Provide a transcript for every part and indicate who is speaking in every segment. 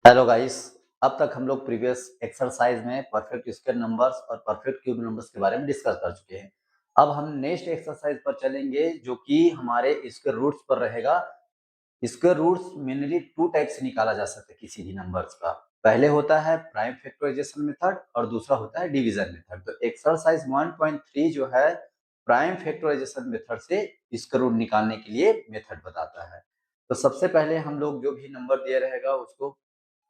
Speaker 1: Hello guys. अब तक हम लोग प्रीवियस एक्सरसाइज में परफेक्ट स्क्वायर नंबर्स और परफेक्ट क्यूब नंबर्स के बारे में डिस्कस कर चुके हैं। अब हम नेक्स्ट एक्सरसाइज पर चलेंगे जो कि हमारे स्क्वायर रूट्स पर रहेगा। Square roots mainly two type से निकाला जा सकता है किसी भी नंबर्स का। पहले होता है प्राइम फैक्टराइजेशन मेथड और दूसरा होता है डिवीजन मेथड। तो एक्सरसाइज 1.3 जो है प्राइम फैक्टराइजेशन मेथड से स्क्वायर रूट निकालने के लिए मेथड बताता है। तो सबसे पहले हम लोग जो भी नंबर दिया रहेगा उसको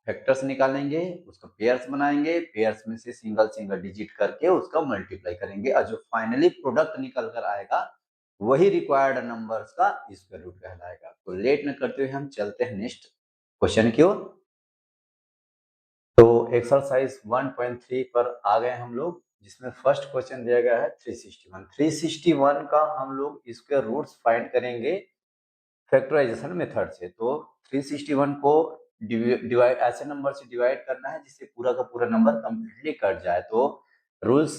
Speaker 1: फैक्टर्स निकालेंगे, उसका पेयर्स बनाएंगे, पेयर्स में से सिंगल सिंगल डिजिट करके उसका मल्टीप्लाई करेंगे और जो फाइनली प्रोडक्ट निकल कर आएगा वही रिक्वायर्ड नंबर्स का स्क्वायर रूट कहलाएगा। तो लेट न करते हुए हम चलते हैं नेक्स्ट क्वेश्चन की ओर। तो एक्सरसाइज 1.3 पर आ गए हम लोग, जिसमें फर्स्ट क्वेश्चन दिया गया है 361। 361 का हम लोग स्क्वायर रूट्स फाइंड करेंगे फैक्टराइजेशन मेथड से। तो 361 को डिवाइड ऐसे नंबर से डिवाइड करना है जिससे पूरा का पूरा नंबर कंप्लीटली कट जाए। तो रूल्स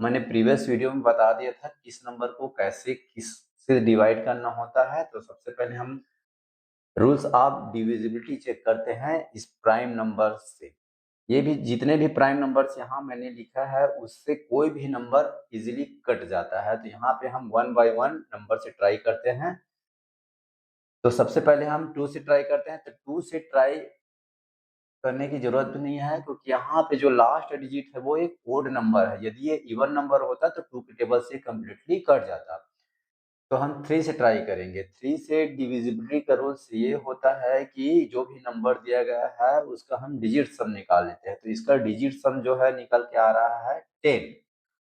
Speaker 1: मैंने प्रीवियस वीडियो में बता दिया था किस नंबर को कैसे किस से डिवाइड करना होता है। तो सबसे पहले हम रूल्स ऑफ डिविजिबिलिटी चेक करते हैं इस प्राइम नंबर से। ये भी जितने भी प्राइम नंबर्स यहाँ मैंने लिखा है उससे कोई भी नंबर इजीली कट जाता है। तो यहाँ पे हम वन बाय वन नंबर से ट्राई करते हैं। तो सबसे पहले हम 2 से ट्राई करते हैं। तो 2 से ट्राई करने की जरूरत भी नहीं है क्योंकि यहाँ पे जो लास्ट डिजिट है वो एक ओड नंबर है। यदि ये इवन नंबर होता तो 2 के टेबल से कंप्लीटली कट जाता। तो हम 3 से ट्राई करेंगे। 3 से डिविजिबिलिटी का रूल्स ये होता है कि जो भी नंबर दिया गया है उसका हम डिजिट सम निकाल लेते हैं। तो इसका डिजिट सम जो है निकल के आ रहा है 10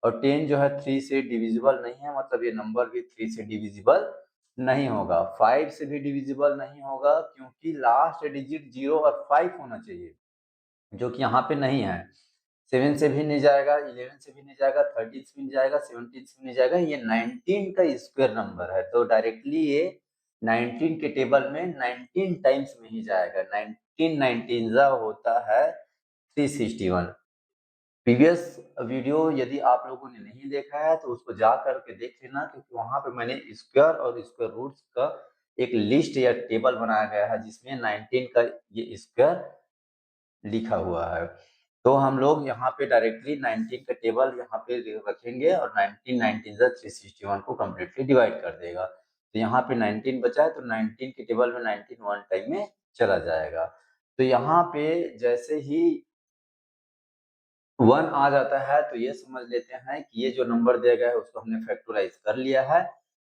Speaker 1: और 10 जो है 3 से डिविजिबल नहीं है, मतलब ये नंबर भी 3 से डिविजिबल नहीं होगा। 5 से भी डिविजिबल नहीं होगा क्योंकि लास्ट डिजिट 0 और 5 होना चाहिए, जो कि यहाँ पे नहीं है। 7 से भी नहीं जाएगा, 11 से भी नहीं जाएगा, 13 से भी नहीं जाएगा, 17 से भी नहीं जाएगा। ये 19 का स्क्वायर नंबर है तो डायरेक्टली ये 19 के टेबल में 19 टाइम्स में ही जाएगा। 19 19 होता है 361। प्रीवियस वीडियो यदि आप लोगों ने नहीं देखा है तो उसको जा करके देख लेना, क्योंकि वहां पे मैंने स्क्वायर और स्क्वायर रूट्स का एक लिस्ट या टेबल बनाया गया है जिसमें 19 का ये स्क्वायर लिखा हुआ है। तो हम लोग यहाँ पे डायरेक्टली 19 का टेबल यहाँ पे रखेंगे और 19 19 361 को कम्प्लीटली डिवाइड कर देगा। तो यहाँ पे 19 बचा है तो 19 के टेबल में 19 वन टाइम में चला जाएगा। तो यहाँ पे जैसे ही 1 आ जाता है तो ये समझ लेते हैं कि ये जो नंबर दिया गया है उसको हमने फैक्टराइज कर लिया है।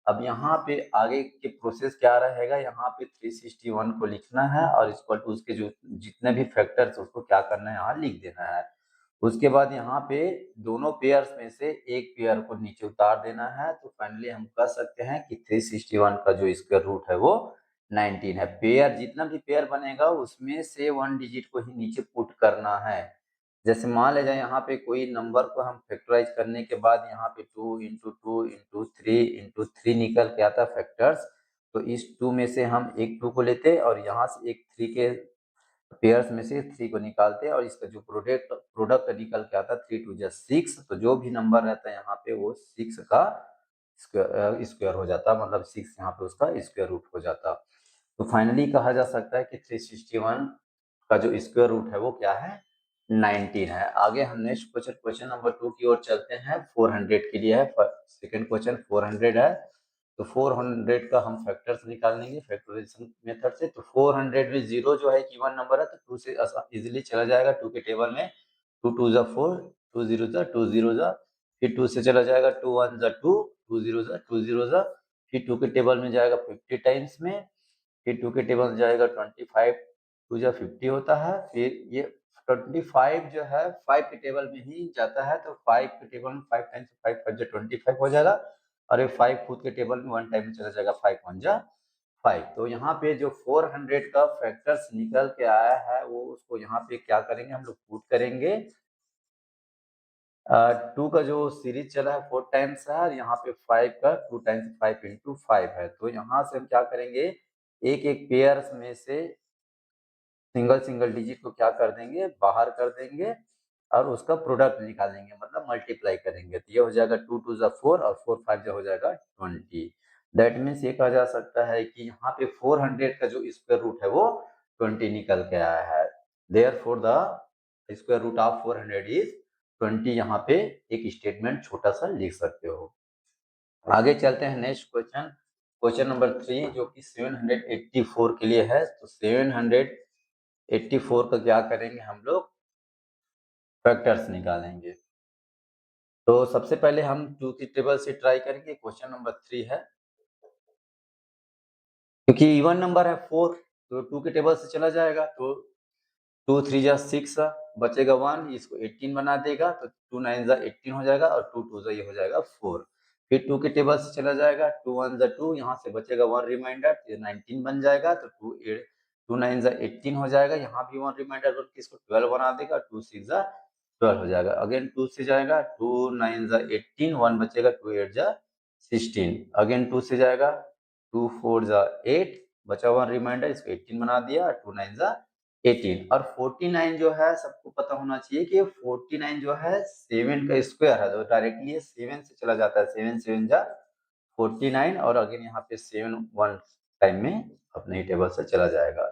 Speaker 1: अब यहाँ पे आगे के प्रोसेस क्या रहेगा, यहाँ पे 361 को लिखना है और इक्वल टू उसके जो जितने भी फैक्टर्स उसको क्या करना है यहाँ लिख देना है। उसके बाद यहाँ पे दोनों पेयर्स में से एक पेयर को नीचे उतार देना है। तो फाइनली हम कह सकते हैं कि 361 का जो स्क्वायर रूट है वो 19 है। पेयर जितना भी पेयर बनेगा उसमें से 1 डिजिट को ही नीचे पुट करना है। जैसे मान लीजिए यहाँ पे कोई नंबर को हम फैक्टराइज करने के बाद यहाँ पे 2 इंटू 2 इंटू 3 इंटू 3 निकल के आता फैक्टर्स। तो इस 2 में से हम एक 2 को लेते और यहाँ से एक 3 के पेयर्स में से 3 को निकालते और इसका जो प्रोडक्ट प्रोडक्ट निकल के आता 3 2 6। तो जो भी नंबर रहता है यहाँ पे वो 6 का स्क्वायर हो जाता, मतलब 6 यहाँ पे उसका स्क्वायर रूट हो जाता। तो फाइनली कहा जा सकता है कि 361 का जो स्क्वायर रूट है वो क्या है, 19 है। आगे हम नेक्स्ट क्वेश्चन क्वेश्चन नंबर 2 की ओर चलते हैं। 400 के लिए है, सेकंड क्वेश्चन 400 है। तो 400 का हम फैक्टर्स निकाल लेंगे फैक्टराइजेशन मेथड से। तो 400 में 0 जो है एक इवन नंबर है तो 2 से इजीली चला जाएगा 2 के टेबल में। 2 2 जा 4, 2 0 जा 2 0 जा, फिर 2 से चला जाएगा 2 1 जा 2, 2 0 जा 2 0 जा, फिर 2 के टेबल में जाएगा 50 टाइम्स में, फिर 2 के टेबल में जाएगा 25, 2 जा 50 होता है। फिर ये 25 जो है 5 के टेबल में ही जाता है तो 5 के टेबल में 5 टाइम्स 5 5 जा 25 हो जाएगा और ये 5 खुद के टेबल में 1 टाइम में चला जाएगा 5 1 जा 5। तो यहाँ पे जो 400 का फैक्टर्स निकल के आया है वो उसको यहाँ पे क्या करेंगे हम लोग पुट करेंगे। 2 का जो सीरीज चला है 4 टाइम्स है और यहाँ पे 5 का 2 टाइम्स 5 इंटू 5 है। तो यहाँ से हम क्या करेंगे, एक एक पेयर्स में से सिंगल सिंगल डिजिट को क्या कर देंगे, बाहर कर देंगे और उसका प्रोडक्ट निकालेंगे, मतलब मल्टीप्लाई करेंगे। तो ये हो जाएगा 2 2 जा 4 और 4 5 जा हो जाएगा 20। दैट मीन्स ये कहा जा सकता है कि यहाँ पे 400 का जो स्क्वायर रूट है वो 20 निकल के आया है। Therefore the square root of 400 is 20। यहाँ पे एक स्टेटमेंट छोटा सा लिख सकते हो। आगे चलते हैं नेक्स्ट क्वेश्चन, क्वेश्चन नंबर 3 जो कि 784 के लिए है। तो 784 का क्या करेंगे हम लोग, फैक्टर्स निकालेंगे। तो सबसे पहले हम 2 की टेबल से ट्राई करेंगे। क्वेश्चन नंबर 3 है, क्योंकि इवन नंबर है 4 तो 2 के टेबल से चला जाएगा। तो 2 3 जा 6 बचेगा 1, इसको 18 बना देगा तो 2 9 जा 18 हो जाएगा और 2 2 जा ये हो जाएगा 4। फिर 2 के टेबल से चला जाएगा, 2 1 जा 2, यहाँ से बचेगा 1 रिमाइंडर, ये 19 बन जाएगा। तो 2 9 जा 18 हो जाएगा, यहाँ भी 1 रिमाइंडर बन के इसको 12 बना देगा, 2 6 जा 12 हो जाएगा। अगेन 2 से जाएगा, 2 9 जा 18, 1 बचेगा, 2 8 जा 16। अगेन 2 से जाएगा, 2 4 जा 8, बचा 1 रिमाइंडर, इसको 18 बना दिया, 2 9 जा 18। और 49 जो है सबको पता होना चाहिए कि 49 जो है 7 का स्क्वायर है, तो डायरेक्टली 7 से चला जाता है, 7 7 जा 49 और अगेन यहाँ पे 7 1 टाइम में अपने ही टेबल से चला जाएगा।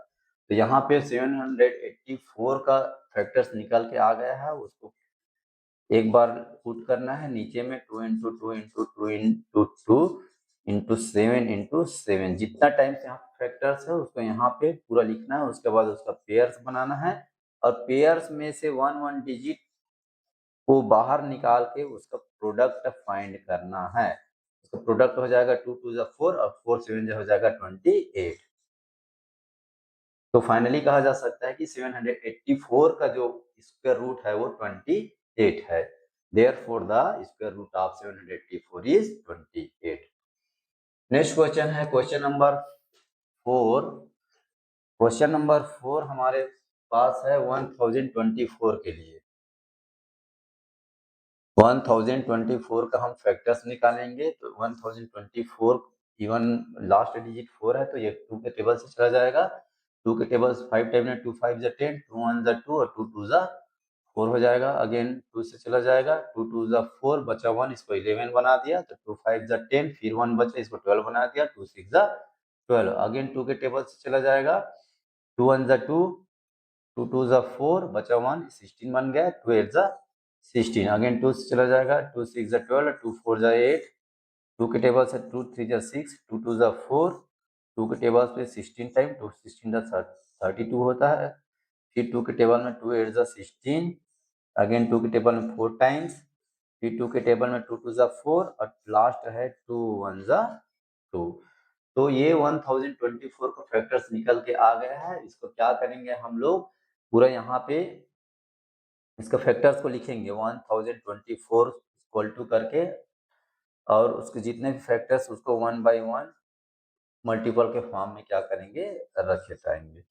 Speaker 1: तो यहाँ पे 784 का फैक्टर्स निकल के आ गया है, उसको एक बार पुट करना है नीचे में, 2 into 2 into 2 into 2 into 7 into 7, जितना टाइम्स यहाँ फैक्टर्स है उसको यहाँ पे पूरा लिखना है। उसके बाद उसका पेयर्स बनाना है और पेयर्स में से 1 1 डिजिट को बाहर निकाल के उसका प्रोडक्ट फाइंड करना है। उसका प्रोडक्ट हो जाएगा 2 2 जा 4 और 4 7 हो जाएगा 28। तो फाइनली कहा जा सकता है कि 784 का जो स्क्वायर रूट है वो 28 है। Therefore the square root of 784 is 28। Next question है क्वेश्चन नंबर 4। क्वेश्चन नंबर 4 हमारे पास है 1024 के लिए। 1024 का हम फैक्टर्स निकालेंगे। तो 1024 इवन लास्ट डिजिट 4 है तो ये 2 के टेबल से चला जाएगा। 2 के टेबल 5 टाइम में 2 5 जा 10, 2 1 जा 2 और 2 2 जा 4 हो जाएगा। अगेन 2 से चला जाएगा, 2 2 जा 4, बचा 1, इसको 11 बना दिया। तो 2 5 जा 10, फिर 1 बचा, इसको 12 बना दिया, 2 6 जा 12। अगेन 2 के टेबल से चला जाएगा, 2 1 जा 2, 2 2 जा 4, बचा 1, 16 बन गया, 2 8 जा 16। अगेन 2 से चला जाएगा, 2 6 जा 12, 2 4 जा 8, 2 के टेबल से 2 3 जा 6, 2 2 जा 4, 2 के टेबल पे 16 टाइम, 2 16 जा 32 होता है। फिर 2 के टेबल में 2 8 जा 16, अगेन 2 के टेबल में 4 टाइम्स, फिर 2 के टेबल में 2 2 जा 4 और लास्ट है 2 1 जा 2। तो ये 1024 का फैक्टर्स निकल के आ गया है। इसको क्या करेंगे हम लोग, पूरा यहाँ पे इसका फैक्टर्स को लिखेंगे 1024 इक्वल टू करके, और उसके जितने भी फैक्टर्स उसको 1 बाय 1 मल्टीपल के फॉर्म में क्या करेंगे, रखे जाएंगे।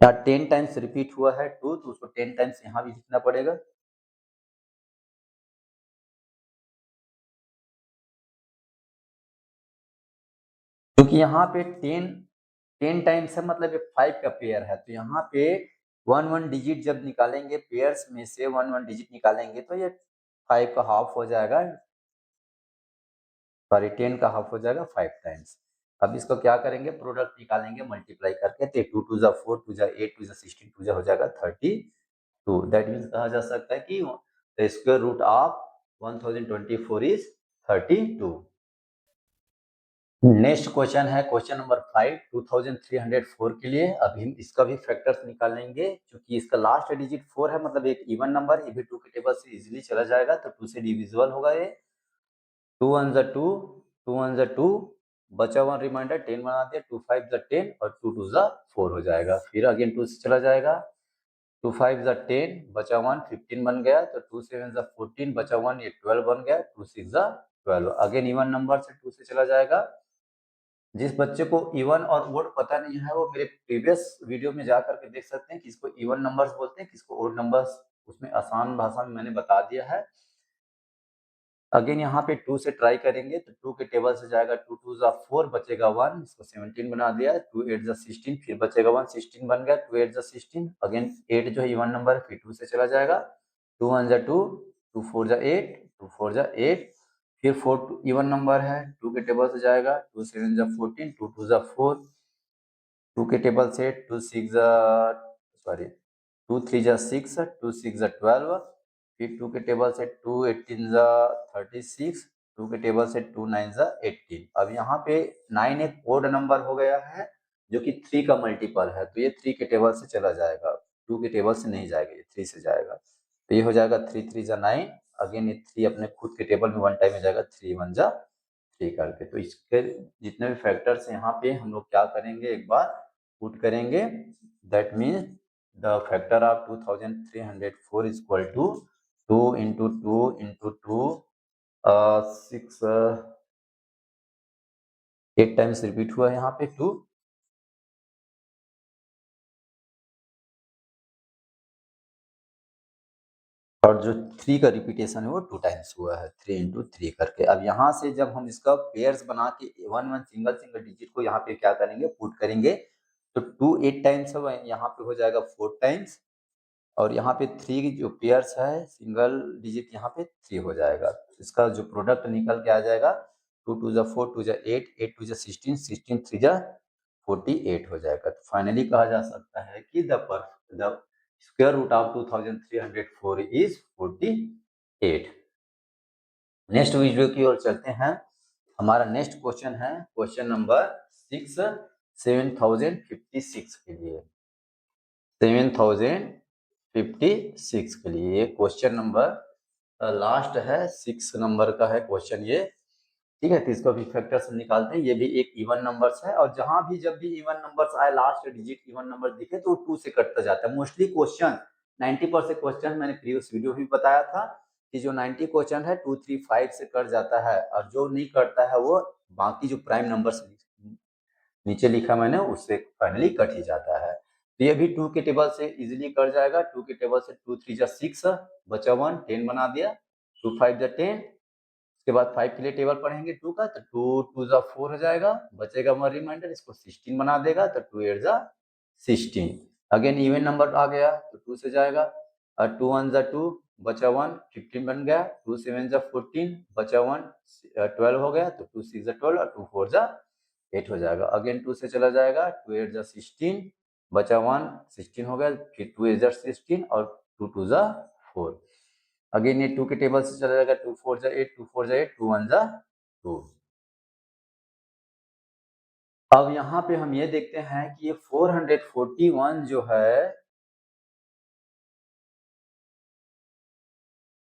Speaker 1: यहाँ 10 टाइम्स रिपीट हुआ है 2, तो उसको 10 टाइम्स यहाँ भी लिखना पड़ेगा। क्योंकि यहाँ पे 10 टाइम्स है, मतलब ये 5 का पेयर है। तो यहाँ पे 1 1 डिजिट जब निकालेंगे, पेयर्स में से 1 1 डिजिट निकालेंगे तो ये 5 का हाफ हो जाएगा, सॉरी 10 का हाफ हो जाएगा 5 टाइम्स। अब इसको क्या करेंगे, प्रोडक्ट निकालेंगे मल्टीप्लाई करके। तो 2 2 जा 4, 2 जा 8, 2 जा 16, 2 जा हो जाएगा 32। दैट मीन्स कहा जा सकता है कि the square root of 1024 is 32। Next question है क्वेश्चन नंबर 5 2304 के लिए। अभी हम इसका भी फैक्टर्स निकालेंगे, क्योंकि इसका लास्ट डिजिट 4 है, मतलब एक इवन नंबर, ये भी 2 के टेबल से इजीली चला जाएगा। तो 2 से डिविजिबल होगा ये, 2 1 जा 2, 2 1 जा 2, बचा 1 रिमाइंडर 10 बना दिया, 2 5 जा 10 और 2 2 जा 4 हो जाएगा। फिर अगेन 2 से चला जाएगा, 2 5 जा 10, बचा 1 15 बन गया। तो 2 7 जा 14, बचा 1, ये 12 बन गया, 2 6 जा 12। अगेन इवन नंबर से 2 से चला जाएगा। जिस बच्चे को इवन और ओड पता नहीं है वो मेरे प्रीवियस वीडियो में जा करके देख सकते हैं, किसको इवन नंबर्स बोलते हैं, किसको ओड नंबर्स, उसमें आसान भाषा में मैंने बता दिया है। अगेन यहाँ पे 2 से ट्राई करेंगे तो 2 के टेबल से जाएगा, 2 2 जा 4, बचेगा 1, इसको 17 बना दिया, 2 8 जा 16, फिर बचेगा 1, 16 बन गया, 2 8 जा 16। अगेन 8 जो है इवन नंबर है, फिर 2 से चला जाएगा, 2 1 जा 2, 2 4 जा 8, 2 4 जा 8, फिर 4 इवन नंबर है, 2 के टेबल से जाएगा, 2 7 जा 14, 2 2 जा 4, 2 के टेबल से 2 6 सॉरी 2 3 जा 6, 2 6 जा 12, फिर 2 के टेबल से 2 18 जा 36, 2 के टेबल से 2 9 जा 18। अब यहाँ पे 9 एक ओड नंबर हो गया है जो कि 3 का मल्टीपल है, तो ये 3 के टेबल से चला जाएगा, 2 के टेबल से नहीं जाएगा, ये 3 से जाएगा। तो ये हो जाएगा 3 3 जा 9, अगेन ये 3 अपने खुद के टेबल में वन टाइम में जाएगा, 3 1 जा 3 करके। तो इसके जितने भी फैक्टर्स यहाँ पे हम लोग क्या करेंगे, एक बार पुट करेंगे। That means the factor of 2304 is equal to 2 into 2 into 2 6 8 times repeat हुआ है यहाँ पे 2, और जो 3 का रिपीटेशन है वो 2 टाइम्स हुआ है, 3 इंटू 3 करके। अब यहाँ से जब हम इसका पेयर्स बना के वन वन सिंगल डिजिट को यहाँ पे क्या करेंगे, पुट करेंगे, तो 2 8 टाइम्स है, यहाँ पे हो जाएगा 4 टाइम्स, और यहाँ पे 3 जो पेयर्स है सिंगल डिजिट यहाँ पे 3 हो जाएगा। इसका जो प्रोडक्ट निकल के आ जाएगा 2 2 जा 4, 2 जा 8, 8 2 जा 16, 16 3 जा 48 हो जाएगा। तो फाइनली कहा जा सकता है कि the square root of 2304 is 48। Next video की ओर चलते हैं। हमारा नेक्स्ट क्वेश्चन है क्वेश्चन नंबर 6 7056 के लिए, 7056 के लिए क्वेश्चन नंबर लास्ट है, 6 नंबर का है क्वेश्चन ये, ठीक है। तो इसको भी फैक्टर्स निकालते हैं, ये भी एक इवन नंबर्स है, और जहां भी जब भी इवन नंबर्स आए लास्ट डिजिट इवन नंबर दिखे तो 2 से कटता जाता है। मोस्टली क्वेश्चन 90% क्वेश्चन मैंने प्रीवियस वीडियो भी बताया था कि जो 90 क्वेश्चन है 2 3 5 से कट जाता है, और जो नहीं कटता है वो बाकी जो प्राइम नंबर्स नीचे लिखा मैंने उससे फाइनली कट ही जाता है। तो ये भी 2 के टेबल से इजीली कट जाएगा। 2 के टेबल से 2 3 जा 6, बचा 1, 10 बना दिया, 2 5 जा 10, उसके बाद 5 के लिए टेबल पढ़ेंगे 2 का, तो 2 2 जा 4 हो जाएगा, बचेगा 1 रिमाइंडर, इसको 16 बना देगा, तो 2 8 जा 16। अगेन इवन नंबर आ गया तो 2 से जाएगा, और 2 1 जा 2, बचा 1, 15 बन गया, 2 7 जा 14, बचा 1, 12 हो गया, तो 2 6 जा 12, और 2 4 जा 8 हो जाएगा। अगेन 2 से चला जाएगा, 2 8 जा 16, बचा 1, 16 हो गया, फिर 2 8 जा 16, और 2 2 जा 4। अगेन ये 2 के टेबल से चला जाएगा, 2 4 जा 8, 2 4 जा 8, 2 1 जा 2। अब यहाँ पे हम ये देखते हैं कि ये 441 जो है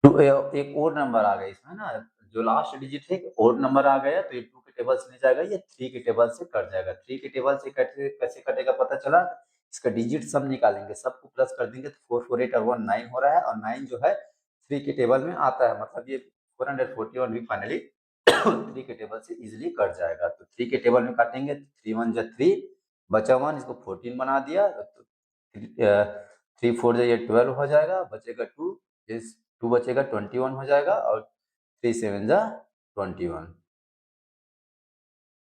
Speaker 1: एक और नंबर आ गया इसमें ना, जो लास्ट डिजिट है और नंबर आ गया, तो ये 2 के टेबल से नहीं जाएगा, ये 3 के टेबल से कट जाएगा। 3 के टेबल से कैसे कटेगा पता चला, इसका डिजिट सब निकालेंगे, सबको प्लस कर देंगे, तो 4 4 8 और 1 9 हो रहा है, और 9 जो है 3 के टेबल में आता है, मतलब ये 441 भी फाइनली 3 के टेबल से इजीली कट जाएगा। तो 3 के टेबल में काटेंगे, 3 1 जा 3, बचा 1, इसको 14 बना दिया, तो 3 4 जा ये 12 हो जाएगा, बचेगा 2, इस 2 बचेगा 21 हो जाएगा, और 3 7 जा 21।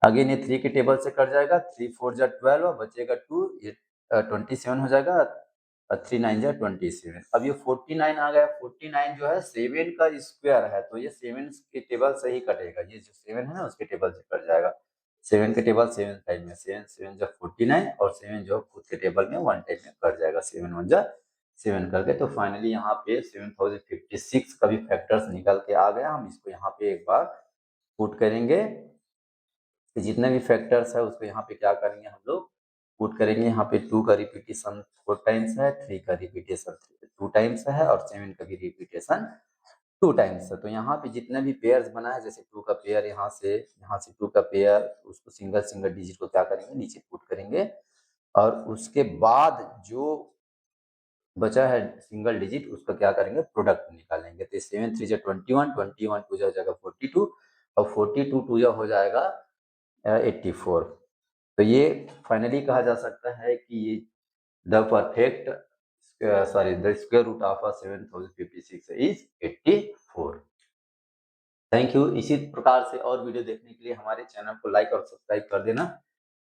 Speaker 1: अगेन ये 3 के टेबल से कट जाएगा, 3 4 जा 12, बचेगा 2, ये 27 हो जाएगा, और 3 9 जा 27। अब ये 49 आ गया, 49 जो है 7 का स्क्वायर है, तो ये 7 के टेबल से ही कटेगा, ये जो 7 है ना उसके टेबल से कट जाएगा। 7 के टेबल 7 टाइम में 7 7 जा 49, और 7 जो खुद के टेबल में 1 टाइम में कट जाएगा, 7 1 जा 7 करके। तो फाइनली यहाँ पे 7056 का भी फैक्टर्स निकल के आ गया। हम इसको यहाँ पे एक बार पुट करेंगे, तो जितने भी फैक्टर्स है उसको यहाँ पे क्या करेंगे हम लोग, पुट करेंगे। यहाँ पे 2 का रिपीटेशन 4 टाइम्स है, 3 का रिपीटेशन 2 टाइम्स है, और 7 का भी रिपीटेशन 2 टाइम्स है। तो यहाँ पे जितने भी पेयर्स बना है, जैसे 2 का पेयर यहाँ से 2 का पेयर, उसको सिंगल डिजिट को क्या करेंगे, नीचे पुट करेंगे, और उसके बाद जो बचा है सिंगल डिजिट उसका क्या करेंगे, प्रोडक्ट निकालेंगे। तो 7 3 जा 21, 21 2 जा हो जाएगा 42, और 42 2 जा हो जाएगा 84। तो ये फाइनली कहा जा सकता है कि ये the perfect the square root of 7056 is 84। Thank you. इसी प्रकार से और वीडियो देखने के लिए हमारे चैनल को लाइक और सब्सक्राइब कर देना।